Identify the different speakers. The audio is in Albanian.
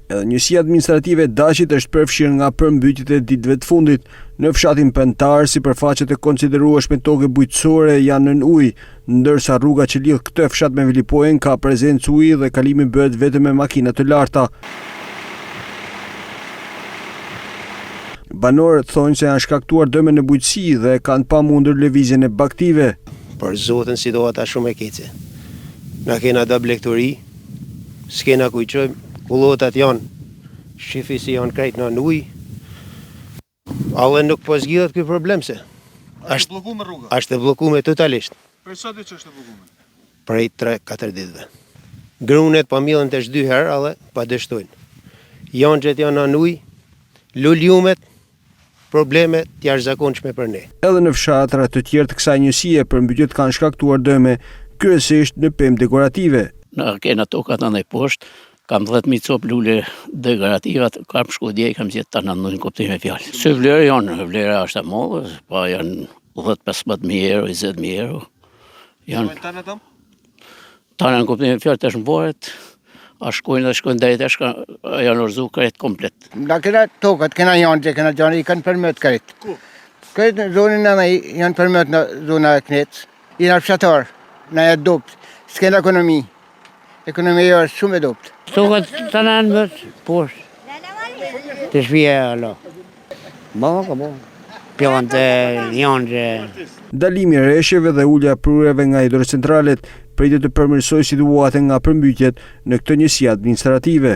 Speaker 1: Edhe njësia administrative e Daqit është përfshirë nga përmbytjet e ditëve të fundit. Në fshatin Pentar, sipërfaqet e konsiderueshme toke bujqësore janë nën ujë, ndërsa rruga që lidh këtë fshat me Vilipojën ka prezencë uji dhe kalimi bëhet vetëm me makina të larta. Banorët thonë se janë shkaktuar dëme në bujqësi dhe kanë pamundur lëvizjen e baktive.
Speaker 2: Për zotin situata shumë e keqe. Na kena da blektori, s'kena kujqojmë, kullotat janë, shifisi janë krejt në ujë. Alle nuk po zgjidhet ky problem se.
Speaker 3: Është bllokuar rruga.
Speaker 2: Është e bllokuar totalisht.
Speaker 3: Për sa ditë është e bllokuar?
Speaker 2: Prej 3-4 ditëve. Grunet pa millen tash 2 herë, alle pa dështojnë. Janë janë në ujë, luljumet, probleme të jashtëzakonshme për ne.
Speaker 1: Edhe në fshatra të tjerë të kësaj njësie përmbytjet kanë shkaktuar dëme, kryesisht në pemë dekorative.
Speaker 4: Në kena tokat në poshtë, kam 10.000 copë lule dekorativat, kam shkodje, kam gjithë të në kuptim e fjallë. Se vlerë janë, vlera është e mollë, pa janë 10-15.000 euro, 20.000 euro. Janë tanë në kuptim e fjallë të shmëboret, a shkojnë dhejtë, janë orzu kërët komplet.
Speaker 5: Da kena tokat, kena janë, i kanë përmët kërët.
Speaker 3: Ku?
Speaker 5: Kërët në zonin në janë përmët në zona e knetës. I në fshatar, në e dopt, s'kena ekonomi. Ekonomia është shumë e dopt.
Speaker 6: Tokat të në mëtë, poshtë. Të shpije, allo. Bo. Pjallën të janë.
Speaker 1: Dalimi rreshjeve dhe ulja prureve nga hidrocentralet pritet të përmirësojë situatën nga përmbytjet në këtë njësi administrative.